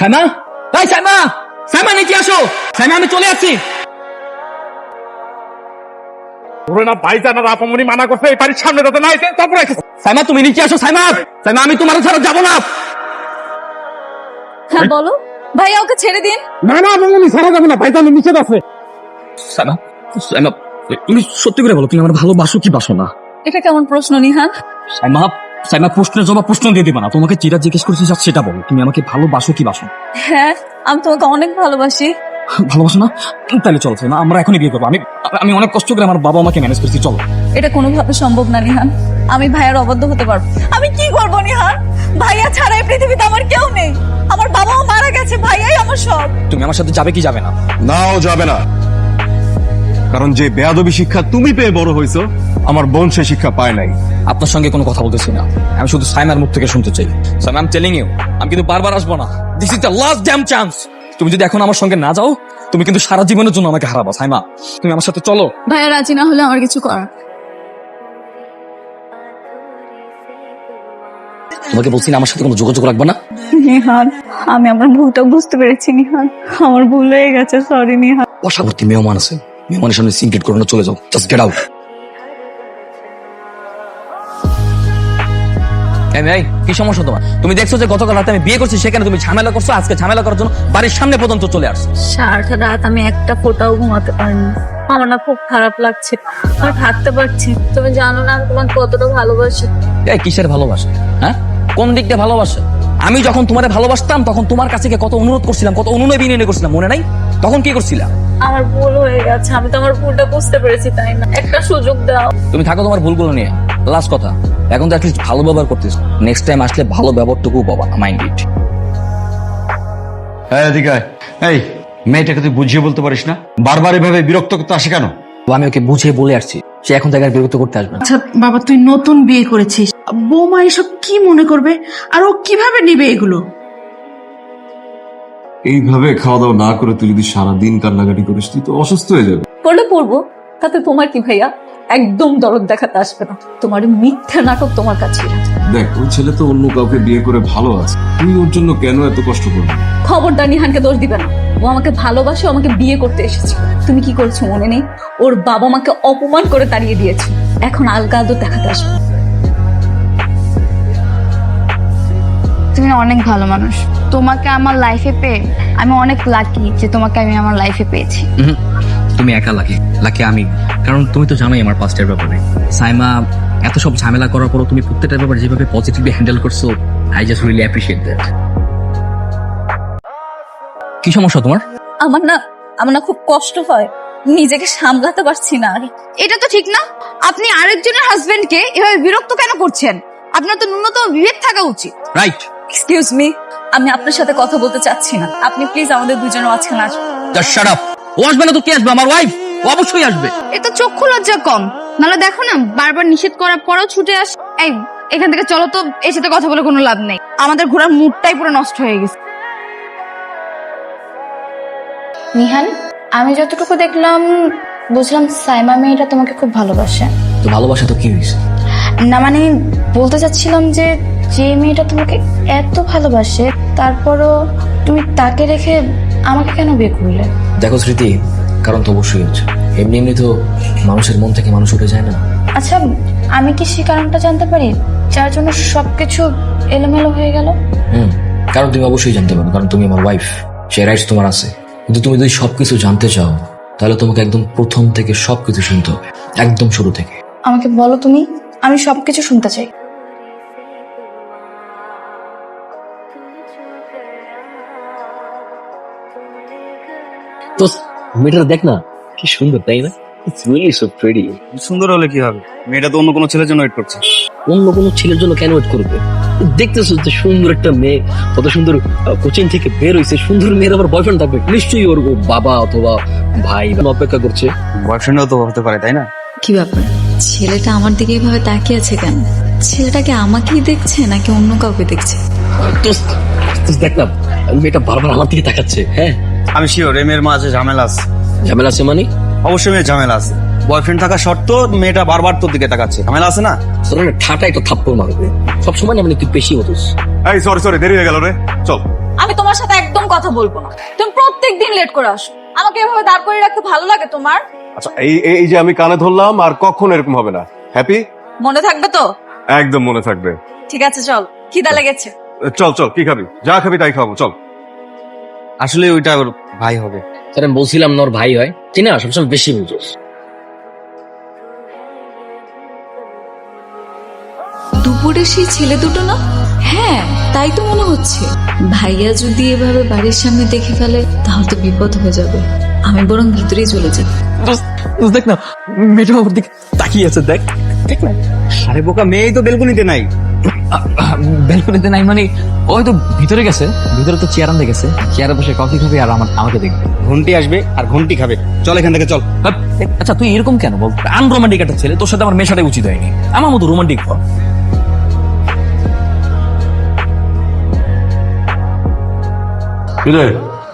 সাইমা, এই সাইমা, সাইমা নিচে আসো। সাইমা, আমি চলে আসছি। ওরে না ভাইজান আর আপামনি মানা করছে এই বাড়ির সামনে যাতে না আইতে, তারপর আইছে। সাইমা, তুমি নিচে আসো। সাইমা, সাইমা, আমি তোমার ছাড়া যাবো না। হ্যাঁ বলো ভাইয়া, ওকে ছেড়ে দিন। না না আপামনি ছাড়া যাবে না, ভাইজান নিচে আছে। সাইমা, সাইমা, তুমি সত্যি করে বলো, তুমি আমার ভালোবাসো কি বাসো না? এটা কেমন প্রশ্ন নিহান? সাইমা, সাইমা, প্রশ্নের জবাব প্রশ্ন দিয়ে দিবা না। তোমাকে যেটা জিজ্ঞেস করছি সেটা বলো, তুমি আমাকে ভালোবাসো কি বাসো? হ্যাঁ, আমি তোমাকে অনেক ভালোবাসি। ভালোবাসো না? তাহলে চলো সাইমা, আমরা এখনই বিয়ে করবো। আমি অনেক কষ্ট করে আমার বাবা আমাকে ম্যানেজ করছি। চলো। এটা কোনোভাবে সম্ভব না নিহান, আমি ভাইয়ার অবাধ্য হতে পারবো। আমি কি করবো নিহান? ভাইয়া ছাড়া এই পৃথিবীতে আমার কেউ নেই। আমার বাবাও মারা গেছে, ভাইয়াই আমার সব। তুমি আমার সাথে যাবে কি যাবে না? নাও যাবে না, কারণ যে বেয়াদবি শিক্ষা তুমি পেয়ে বড় হইছো, আমার বোন সে শিক্ষা পায় নাই। আপনার সঙ্গে কোনো কথা বলতেছি না, আমি শুধু সাইমার মুখ থেকে শুনতে চাই। Saima, I am telling you, আমি কিন্তু বারবার আসবো না। This is the last damn chance. তুমি যদি এখন আমার সঙ্গে না যাও, তুমি কিন্তু সারা জীবনের জন্য আমাকে হারাবা। সাইমা, তুমি আমার সাথে চলো। ভাইয়া রাজি না হলে আমার কিছু করার। তোমাকে বলছি না আমার সাথে কোনো যোগাযোগ রাখবে না। নিহান, আমি আমার ভুলটা বুঝতে পেরেছি নিহান, আমার ভুল হয়ে গেছে, সরি নিহান। বসাবর্তী মেহমান আছে, মেহমানের সামনে সিনক্রেট করো না, চলে যাও। Just get out. কি সমস্যা তোমার? তুমি দেখছো যে গতকাল রাতে আমি বিয়ে করছি, সেখানে তুমি ঝামেলা করছো। আজকে ঝামেলা করার জন্য বাড়ির সামনে পর্যন্ত চলে আসছো। সারাটা রাত আমি একটা ফোঁটাও ঘুমাতে পারিনি। আমার না খুব খারাপ লাগছে, আমি থাকতে পারছি। তুমি জানো না আমি তোমাকে কতটা ভালোবাসি। এই কিসের ভালোবাসা? হ্যাঁ, কোন দিকটা ভালোবাসা? আমি যখন তোমারে ভালোবাসতাম তখন তোমার কাছে গিয়ে কত অনুরোধ করছিলাম, কত অনুনয় বিনয় করছিলাম, মনে নাই? তখন কি করছিলাম? আমার ভুল হয়ে গেছে, আমি তো আমার ভুলটা বুঝতে পেরেছি, তাই না? একটা সুযোগ দাও। তুমি থাকো তোমার ভুলগুলো নিয়ে। লাস্ট কথা, এখন তো অ্যাটলিস্ট ভালো ব্যবহার করতেছো। নেক্সট টাইম আসলে ভালো ব্যবহারটুকু পাবা, মাইন্ড ইট। হ্যাঁ এদিকে আয়। এই মেয়েটাকে তুই বুঝিয়ে বলতে পারিস না? বারবার এভাবে বিরক্ত করতে আসে কেন? আমি ওকে বুঝিয়ে বলে আসছি, সে এখন জায়গায় বিরক্ত করতে আসবে না। আচ্ছা বাবা, তুই নতুন বিয়ে করেছিস, বৌমা এসব কি মনে করবে, আর ও কিভাবে নিবে এগুলো? এইভাবে খাওয়া দাওয়া না করে তুই যদি সারাদিন কান্নাকাটি করিস, তুই তো অসুস্থ হয়ে যাবে। পড়লে পড়বো, তাতে তোমার কি ভাইয়া? একদম দরদ দেখাতে আসবে না। তোমার মিথ্যা নাটক তোমার কাছে। দেখ, ওই ছেলে তো অন্য কাউকে বিয়ে করে ভালো আছে, তুই ওর জন্য কেন এত কষ্ট করবি? খবরদার নিহানকে দোষ দিবে না। ও আমাকে ভালোবাসে, ও আমাকে বিয়ে করতে এসেছে। তুমি কি করেছো মনে নেই? ওর বাবা মাকে অপমান করে তাড়িয়ে দিয়েছে, এখন আলগা আদর দেখাতে আসবে। তুমি অনেক ভালো মানুষ, তোমাকে আমার লাইফে পেয়ে আমি অনেক লাকি যে তোমাকে আমি আমার লাইফে পেয়েছি। তুমি একা লাকি, লাকি আমি, কারণ তুমি তো জানোই আমার পাস্টের ব্যাপারে। সাইমা, এত সব ঝামেলা করার পরও তুমি প্রত্যেকটার ব্যাপারে যেভাবে পজিটিভলি হ্যান্ডেল করছো, I just really appreciate that. কি সমস্যা তোমার? আমার না খুব কষ্ট হয়, নিজেকে সামলাতে পারছি না। এটা তো ঠিক না, আপনি আরেকজনের হাজবেন্ডকে এভাবে বিরক্ত কেন করছেন? আপনার তো ন্যূনতম বিবেক থাকা উচিত। রাইট। এক্সকিউজ মি, আমি আপনার সাথে কথা বলতে চাচ্ছি না। আপনি প্লিজ আমাদের দুজনের মাঝখানে আসুন। Just shut up. ও আসবে না তো কে আসবে? আমার ওয়াইফ, ও অবশ্যই আসবে। এ তো চক্ষু লজ্জা কম, নাহলে দেখো না বারবার নিষেধ করার পরেও ছুটে আস। এই এখান থেকে চলো তো, এর সাথে কথা বলে কোনো লাভ নেই। আমাদের ঘোরার মুডটাই পুরো নষ্ট হয়ে গেছে। নিহান, আমি যতটুকু দেখলাম বুঝলাম সাইমা মেয়েটা তোমাকে খুব ভালোবাসে। তো ভালোবাসা তো কি হয়েছে? না মানে বলতে চাচ্ছিলাম যে যে মেয়েটা তোমাকে এত ভালোবাসে, তারপরও তুমি তাকে রেখে আমাকে কেন বিয়ে করলে? দেখো স্মৃতি, কারণ তো অবশ্যই হচ্ছে। এমনি এমনি তো মানুষের মন থেকে মানুষ উঠে যায় না। আচ্ছা, আমি কি সেই কারণটা জানতে পারি যার জন্য সবকিছু এলোমেলো হয়ে গেল? কারণ তুমি অবশ্যই জানতে পারো, কারণ তুমি আমার ওয়াইফ, সে রাইটস তোমার আছে। কিন্তু তুমি যদি সবকিছু জানতে চাও, তাহলে তোমাকে একদম প্রথম থেকে সবকিছু শুনতে হবে, একদম শুরু থেকে। আমাকে বলো তুমি, আমি সবকিছু শুনতে চাই। তো মেয়েটা দেখ না, কি সুন্দর, তাই না? It's really so pretty. সুন্দর হলে কি হবে? মেয়েটা তো অন্য কোনো ছেলের জন্য ওয়েট করছে। অন্য কোনো ছেলের জন্য কেন ওয়েট করবে? দেখতেছো যে সুন্দর একটা মেয়ে, কত সুন্দর কোচিং থেকে বের হয়েছে, সুন্দর মেয়ের আবার বয়ফ্রেন্ড থাকবে, নিশ্চয়ই ওর বাবা অথবা ভাই অপেক্ষা করছে। বয়ফ্রেন্ডও তো হতে পারে, তাই না? কি ব্যাপার, ছেলেটা আমার দিকে এভাবে তাকিয়ে আছে কেন? ছেলেটাকে আমাকেই দেখছে নাকি অন্য কাউকে দেখছে? দেখ না, মেয়েটা বারবার আমার দিকে তাকাচ্ছে। হ্যাঁ, আমি শিওর এই মেয়ের মাঝে ঝামেলা আছে। ঝামেলা আছে মানে? অবশ্যই মেয়ের ঝামেলা আছে। বয়ফ্রেন্ড থাকা সত্ত্বেও মেয়েটা বারবার তোর দিকে তাকাচ্ছে, ঝামেলা আছে না? ঠাটাই তো থাপ্পড় মারবে সবসময় না, মানে তুই বেশি হতোস। এই সরি দেরি হয়ে গেল রে, চল। আমি তোমার সাথে একদম কথা বলবো না। তুমি প্রত্যেকদিন লেট করে আসো। আমাকে এভাবে দাঁড় করে রাখতে ভালো লাগে তোমার? আচ্ছা এই এই যে আমি কানে ধরলাম, আর কখন এরকম হবে না। হ্যাপি? মনে থাকবে তো? একদম মনে থাকবে। ঠিক আছে, চল, খিদা লেগেছে। চল চল, কি খাবি? যা খাবি তাই খাবো, চল। আসলে ওইটা ওর ভাই হবে। স্যার আমি বলছিলাম না ওর ভাই হয়, ঠিক না? সবসময় বেশি বুঝোস। দুপুরে সেই ছেলে দুটো না? হ্যাঁ, তাই তো মনে হচ্ছে। ভাইয়া যদি এভাবে বাড়ির সামনে দেখে ফেলে তাহলে তো বিপদ হয়ে যাবে। আমি বরং ভিতরেই চলে যাই। দেখ না, মেয়েটা ওর দিকে তাকিয়ে আছে, দেখ দেখ না। আরে বোকা, মেয়েই তো বেলকুনিতে নাই। ব্যালকনিতে নাই মানে ওই তো ভিতরে গেছে। ভিতরে তো চেয়ার আনতে গেছে, চেয়ারে বসে কফি খাবে আর আমাকে দেখবে। ঘন্টি আসবে আর ঘন্টি খাবে। চল এখান থেকে, চল। আচ্ছা তুই এরকম কেন বল? আনরোমান্টিক একটা ছেলে, তোর সাথে আমার মেশাটাই উচিত হয়নি। আমার মতো রোমান্টিক হ।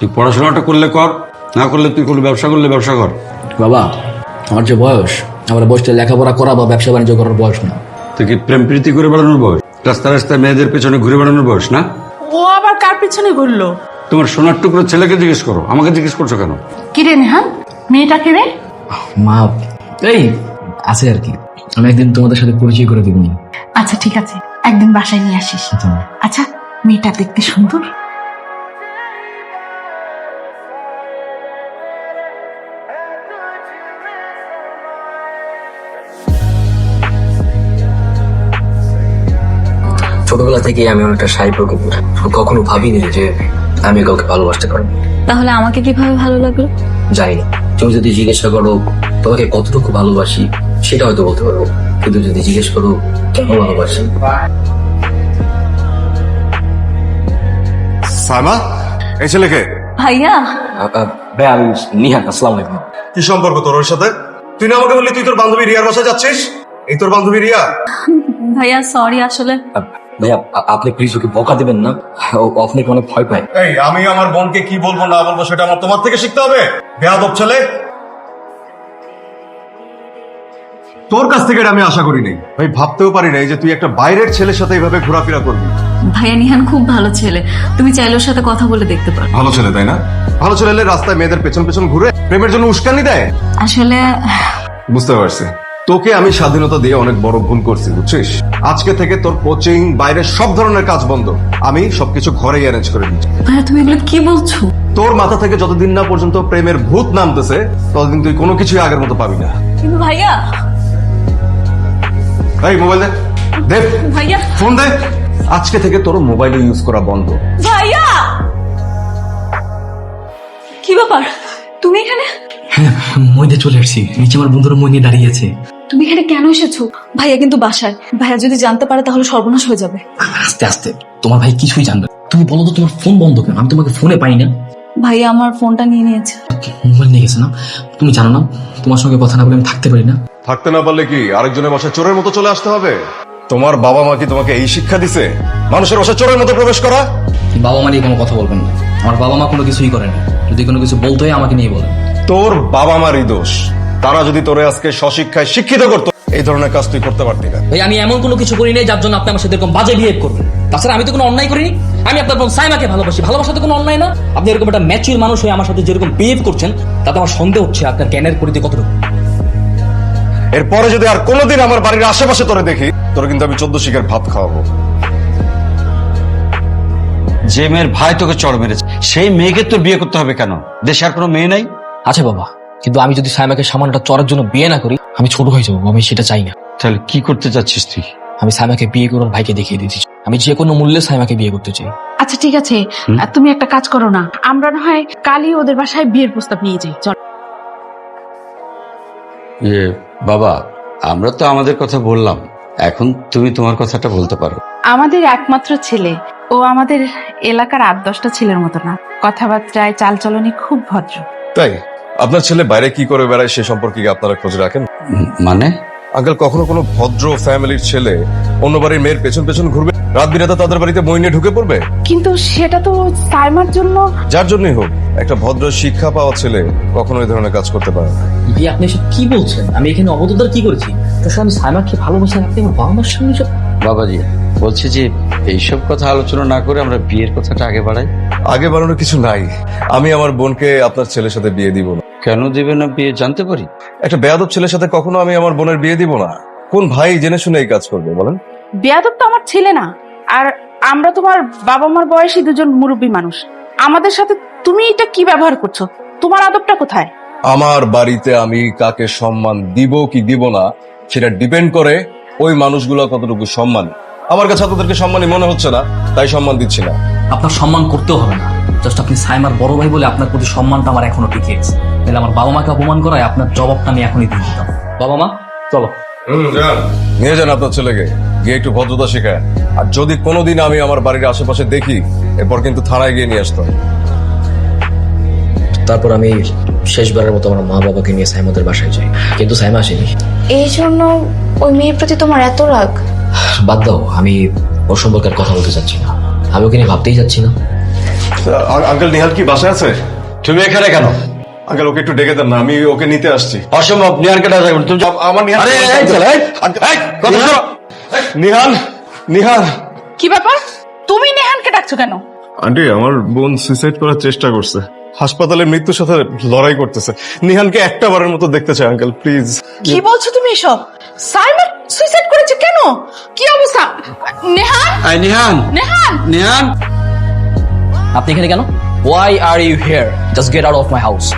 তুই পড়াশোনাটা করলে কর, না করলে তুই কোনো ব্যবসা করলে ব্যবসা কর। বাবা, আমার যে বয়স, আমার বয়সটা লেখাপড়া করা বা ব্যবসা বাণিজ্য করার বয়স না। তুই কি প্রেম প্রীতি করে বেড়ানোর বয়স? রাস্তায় রাস্তায় মেয়েদের পেছনে ঘুরে বেড়ানোর বয়স না? ও আবার কার পিছনে ঘুরলো? তোমার সোনার টুকরো ছেলেকে জিজ্ঞেস করো, আমাকে জিজ্ঞেস করছো কেন? কি রে নেহান, মেয়েটা কে রে? মা এই আছে আর কি, আমি একদিন তোমাদের সাথে পরিচয় করে দিব। আচ্ছা ঠিক আছে, একদিন বাসায় নিয়ে আসিস। আচ্ছা, মেয়েটা দেখতে সুন্দর? ছোটবেলা থেকে আমি অনেকটা শাই প্রকৃতির, কখনো ভাবিনি যে আমি কাউকে ভালোবাসতে পারবো। তাহলে আমাকে কিভাবে ভালো লাগলো? জানি না, তুমি যদি জিজ্ঞাসা করো তোমাকে কতটুকু ভালোবাসি সেটা হয়তো বলতে পারবো, কিন্তু যদি জিজ্ঞেস করো কেন ভালোবাসি। সাইমা, এই ছেলেকে? ভাইয়া, ভাই আমি নিহান, আসসালামু আলাইকুম। কি সম্পর্ক তোর ওর সাথে? তুই না আমাকে বললি তুই তোর বান্ধবী রিয়ার বাসায় যাচ্ছিস? এই তোর বান্ধবী রিয়া? ভাইয়া সরি, আসলে ভাইয়া আপনি প্লিজ ওকে বকা দেবেন না, ও আপনাকে অনেক ভয় পায়। এই আমি আমার বোনকে কি বলবো না বলবো সেটা আমার তোমার থেকে শিখতে হবে, বেয়াদব ছেলে। তোর কাছ থেকে এটা আমি আশা করিনি ভাই, ভাবতেও পারি না যে তুই একটা বাইরের ছেলের সাথে এইভাবে ঘোরাফেরা করবি। ভাইয়া নিহান খুব ভালো ছেলে, তুমি চাইলে ওর সাথে কথা বলে দেখতে পারো। ভালো ছেলে তাই না? ভালো ছেলে হলে রাস্তায় মেয়েদের পেছন পেছন ঘুরে প্রেমের জন্য উস্কানি দেয়? আসলে বুঝতে পারছি, তোকে আমি স্বাধীনতা দিয়ে অনেক বড় ভুল করছি, বুঝছিস? আজকে থেকে তোর কোচিং, বাইরের সব ধরনের কাজ বন্ধ। আমি সবকিছু ঘরেই অ্যারেঞ্জ করে দিচ্ছি। ভাইয়া তুমি এগুলো কি বলছো? তোর মাথা থেকে যতদিন না পর্যন্ত প্রেমের ভূত নামতেছে ততদিন তুই কোনো কিছুই আগের মতো পাবি না। কিন্তু ভাইয়া, এই মোবাইল দে, দে ভাইয়া, ফোন দে। আজকে থেকে তোর মোবাইল ইউজ করা বন্ধ। ভাইয়া, কি ব্যাপার তুমি এখানে? মই দিয়ে চলে আসছি, নিচে আমার বন্ধুরা মই নিয়ে দাঁড়িয়েছে। তুমি এখানে কেন এসেছো? ভাইয়া কিন্তু বাসায়, ভাইয়া যদি জানতে পারে তাহলে সর্বনাশ হয়ে যাবে। আস্তে আস্তে, তোমার ভাই কিছুই জানবে। তুমি বলো তো তোমার ফোন বন্ধ কেন? আমি তোমাকে ফোনে পাই না। ভাইয়া আমার ফোনটা নিয়ে নিয়েছে। মোবাইল নিয়ে গেছে না? তুমি জানো না তোমার সঙ্গে কথা না বলে আমি থাকতে পারি না। থাকতে না পারলে কি আরেকজনের বাসায় চোরের মতো চলে আসতে হবে? তোমার বাবা মা কি তোমাকে এই শিক্ষা দিছে, মানুষের বাসায় চোরের মতো প্রবেশ করা? বাবা মা নিয়ে কোনো কথা বলবেন না, আমার বাবা মা কোনো কিছুই করেনি। যদি কোনো কিছু বলতে হয় আমাকে নিয়ে বলেন। তোর বাবা মারই দোষ, তারা যদি তোরে আজকে স্বশিক্ষায় শিক্ষিত করতো এই ধরনের কাজ তুই করতে পারতি না। ভাই আমি এমন কোনো কিছু করি নাই যার জন্য আপনি আমার সাথে এরকম বাজে বিহেভ করবেন। তাছাড়া আমি তো কোনো অন্যায় করিনি। আমি আপনার বোন সাইমাকে ভালোবাসি, ভালোবাসাতে কোনো অন্যায় না। আপনি এরকম একটা ম্যাচিউর মানুষ হয়ে আমার সাথে যেরকম বিহেভ করছেন তাতে আমার সন্দেহ হচ্ছে আপনার জ্ঞানের পরিধি কতটুকু। এরপরে যদি আর কোনোদিন আমার বাড়ির আশেপাশে তোরে দেখি, তোর কিন্তু আমি 14 শিখের ভাত খাওয়াবো। যে মেয়ের ভাই তোকে চড় মেরেছে সেই মেয়েকে তোর বিয়ে করতে হবে কেন? দেশে আর কোনো মেয়ে নাই? আচ্ছা বাবা, কিন্তু আমি যদি সাইমাকে সামান্যটা চড়ার জন্য বিয়ে না করি আমি ছোট হয়ে যাবো। আমি সেটা চাই না। তাহলে কি করতে চাচ্ছিস তুই? আমি সাইমাকে বিয়ে করে ওর ভাইকে দেখিয়ে দিতে চাই। আমি যে কোনো মূল্যে সাইমাকে বিয়ে করতে চাই। আচ্ছা ঠিক আছে, তুমি একটা কাজ করো না, আমরা না হয় কালই ওদের বাসায় বিয়ের প্রস্তাব নিয়ে যাই। চল। বাবা, আমরা তো আমাদের কথা বললাম, এখন তুমি তোমার কথাটা বলতে পারো। আমাদের একমাত্র ছেলে, ও আমাদের এলাকার 8-10টা ছেলের মতো না, কথাবার্তায় চালচলনে খুব ভদ্র। তাই আপনার ছেলে বাইরে কি করে বেড়ায় সে সম্পর্কে কি আপনারা খোঁজ রাখেন? মানে আঙ্কেল, কখনো কোনো ভদ্র ফ্যামিলির ছেলে অন্য বাড়ির মেয়ের পেছন পেছন ঘুরবে, রাত বিরাতে তাদের বাড়িতে মই নিয়ে ঢুকে পড়বে? কিন্তু সেটা তো সাইমার জন্য। যার জন্যই হোক, একটা ভদ্র শিক্ষা পাওয়া ছেলে কখনো এই ধরনের কাজ করতে পারে না। আপনি এসব কি বলছেন? আমি এখানে অবদার কি করেছি? তাছাড়া আমি সাইমাকে ভালোবাসি, আপনি আমার বাবা মার সামনে সব। বাবাজি, বলছি যে এইসব কথা আলোচনা না করে আমরা বিয়ের কথাটা আগে বাড়াই। আগে বাড়ানোর কিছু নাই। আমি আমার বোনকে আপনার ছেলের সাথে বিয়ে দিব না। কেন দিবে না বিয়ে জানতে পারি? একটা বেয়াদব ছেলের সাথে কখনো আমি আমার বোনের বিয়ে দিব না। কোন ভাই জেনে শুনে এই কাজ করবে বলেন? বেয়াদব তো আমার ছেলে না, আর আমরা তোমার বাবা মার বয়সী দুজন মুরব্বী মানুষ। আমাদের সাথে তুমি এটা কি ব্যবহার করছো? তোমার আদবটা কোথায়? আমার বাড়িতে আমি কাকে সম্মান দিব কি দিব না সেটা ডিপেন্ড করে ওই মানুষগুলো কতটুকু সম্মানী। আমার কাছে আপনাদেরকে সম্মানী মনে হচ্ছে না, তাই সম্মান দিচ্ছি না। আপনার সম্মান করতেও হবে না, জাস্ট আপনি সাইমার বড় ভাই বলে আপনার প্রতি সম্মানটা আমার এখনো টিকে আছে। তাহলে আমার বাবা মাকে অপমান করায় আপনার জবাবটা আমি এখনই দিয়ে দিতাম। বাবা মা চলো। নিয়ে যান আপনার ছেলেকে, গিয়ে একটু ভদ্রতা শেখায়। আর যদি কোনোদিন আমি আমার বাড়ির আশেপাশে দেখি, এরপর কিন্তু থানায় গিয়ে নিয়ে আসতে হবে। তারপর আমি শেষবারের মতো আমার মা বাবাকে নিয়ে সাইমাদের বাসায় যাই, কিন্তু সাইমা আসেনি। এই জন্য ওই মেয়ের প্রতি তোমার এত রাগ? বাদ দাও, আমি ওর সম্পর্কে আর কথা বলতে চাচ্ছি না। আমি ওকে নিয়ে ভাবতেই যাচ্ছি না। আঙ্কেল নিহাল কি বাসায় আছে? তুমি এখানে কেন? আঙ্কেল ওকে একটু ডেকে দেন না, আমি ওকে নিতে আসছি। অসম্ভব, নিহানকে ডাকা যাবে না। তুমি আমার নিহাল, আরে, এই ছেলে, এই, কথা শোনো। নিহাল, নিহাল। কি ব্যাপার? তুমি নেহানকে ডাকছো কেন? আন্টি, আমার বোন সুইসাইড করার চেষ্টা করছে, হাসপাতালে মৃত্যুর সাথে লড়াই করতেছে। নিহানকে একটা বারের মতো দেখতে চাই আঙ্কেল, প্লিজ। কি বলছো তুমি এসব? সাইমা সুইসাইড করেছে কেন? কি অবস্থা? নেহান, এই নিহান, নেহান, নিহান। আপনি এখানে কেন? Why are you here? Just get out of my house.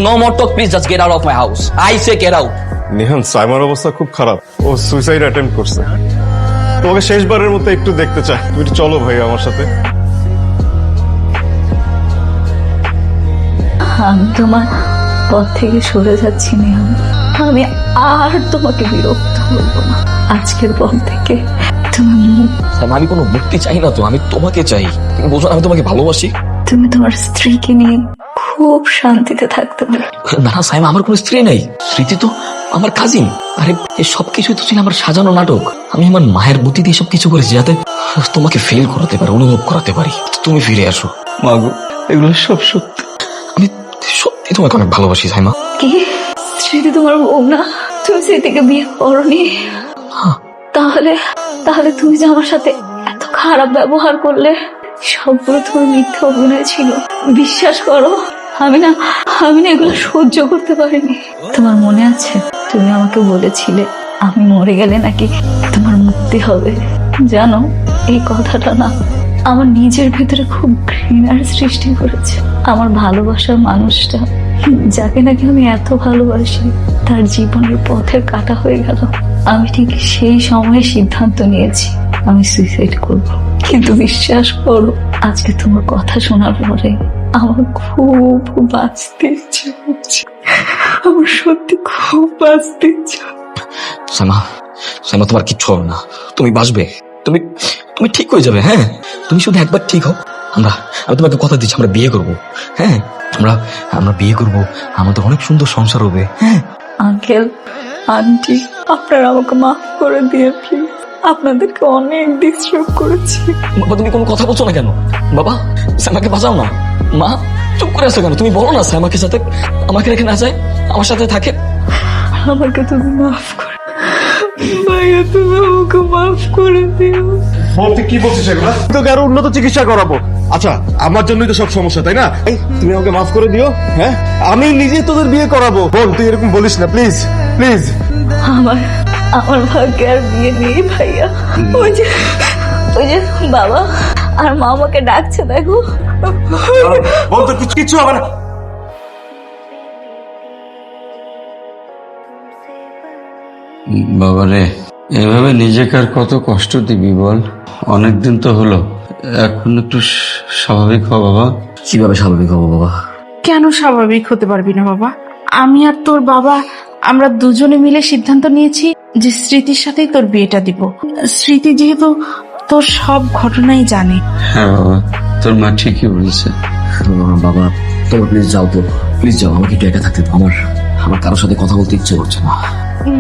No more talk, please. Just get out of my house. I say get out. Nihan, সাইমার অবস্থা খুব খারাপ, ও সুইসাইড অ্যাটেম্প্ট করছে। তোমাকে শেষবারের মতো একটু দেখতে চাই, তুমি একটু চলো ভাই আমার সাথে। আমি তোমার পথ থেকে সরে যাচ্ছি নিহান। আমি আর তোমাকে বিরক্ত করবো না। আজকের পর থেকে তুমি সাইমা, আমি কোনো মুক্তি চাই না তো, আমি তোমাকে চাই। তুমি বোঝো না, আমি তোমাকে ভালোবাসি। তুমি তোমার স্ত্রীকে নিয়ে খুব শান্তিতে থাকতে পারো। না সাইমা, আমার কোনো স্ত্রী নেই। স্মৃতি তো আমার কাজিন। আরে এই সবকিছুই তো ছিল আমার সাজানো নাটক। আমি আমার মায়ের বুদ্ধি দিয়ে সবকিছু করেছি যাতে তোমাকে ফিল করাতে পারি, অনুভব করাতে পারি। তুমি ফিরে আসো। মা গো, এগুলো সব সত্যি। আমি সত্যি তোমাকে অনেক ভালোবাসি সাইমা। কি স্মৃতি তোমার বউ না? তুমি স্মৃতিকে বিয়ে করনি? তাহলে তাহলে তুমি যে আমার সাথে এত খারাপ ব্যবহার করলে, সবগুলো তোমার মিথ্যা অভিনয় ছিল। বিশ্বাস করো, আমি না এগুলো সহ্য করতে পারিনি। তোমার মনে আছে তুমি আমাকে বলেছিলে আমি মরে গেলে নাকি তোমার মুক্তি হবে? জানো, এই কথাটা না আমার নিজের ভেতরে খুব ঘৃণার সৃষ্টি করেছে। আমার ভালোবাসার মানুষটা, যাকে নাকি আমি এত ভালোবাসি, তার জীবনের পথের কাটা হয়ে গেল। আমি ঠিক সেই সময় সিদ্ধান্ত নিয়েছি আমি সুইসাইড করব। কিন্তু বিশ্বাস করো, আজকে তোমার কথা শোনার পরে আমার খুব বাঁচতে ইচ্ছে হচ্ছে। আমার সত্যি খুব বাঁচতে ইচ্ছে। সাইমা, সাইমা, তোমার কিচ্ছু হবে না। তুমি বাঁচবে। তুমি তুমি ঠিক হয়ে যাবে। হ্যাঁ, তুমি শুধু একবার ঠিক হও। আমি তোমাকে কথা দিচ্ছি, আমরা বিয়ে করব। হ্যাঁ, আমরা বিয়ে করব, আমাদের অনেক সুন্দর সংসার হবে। হ্যাঁ। আঙ্কেল, আন্টি, আপনারা আমাকে মাফ করে দিয়ে প্লিজ। আপনাদেরকে অনেক ডিস্টার্ব করেছি। বাবা, তুমি কোনো কথা বলছো না কেন? বাবা, সাইমাকে বাঁচাও না। মা, চুপ করে আছো কেন? তুমি বলো না সাইমাকে সাথে আমাকে রেখে না যায়, আমার সাথে থাকে। আমাকে তুমি মাফ করে, ভাইয়া তুমি আমাকে মাফ করে দিও। তুই কি বলছিস এগুলা? তোকে আরো উন্নত চিকিৎসা করাবো। আচ্ছা, আমার জন্যই তো সব সমস্যা, তাই না? এই, তুমি আমাকে মাফ করে দিও। হ্যাঁ, আমি নিজে তোদের বিয়ে করাবো। বল, তুই এরকম বলিস না প্লিজ, প্লিজ। আমার ভাগ্যে আর বিয়ে নেই ভাইয়া। ওই যে বাবা আর মা আমাকে ডাকছে, দেখো। বল, তোর কিচ্ছু হবে না। বাবারে, এভাবে নিজেকে আর কত কষ্ট দিবি বল? অনেকদিন তো হলো, এখন একটু স্বাভাবিক হ বাবা। কিভাবে স্বাভাবিক হবো বাবা? কেন স্বাভাবিক হতে পারবি না বাবা? আমি আর তোর বাবা আমরা দুজনে মিলে সিদ্ধান্ত নিয়েছি যে স্মৃতির সাথেই তোর বিয়েটা দিব। স্মৃতি যেহেতু তোর সব ঘটনাই জানে। হ্যাঁ বাবা, তোর মা ঠিকই বলেছে। বাবা, তোমরা প্লিজ যাও তো, প্লিজ যাও। আমাকে একটু একা থাকতে দাও। আমার কারোর সাথে কথা বলতে ইচ্ছে করছে না।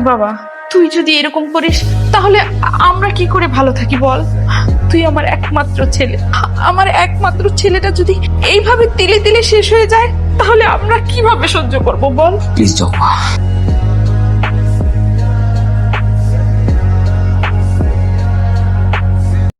বাবা, তুই যদি এরকম করিস তাহলে আমরা কি করে ভালো থাকি বল? তুই আমার একমাত্র ছেলে। আমার একমাত্র ছেলেটা যদি এইভাবে তিলে তিলে শেষ হয়ে যায়, তাহলে আমরা কিভাবে সহ্য করব বল? প্লিজ যাও।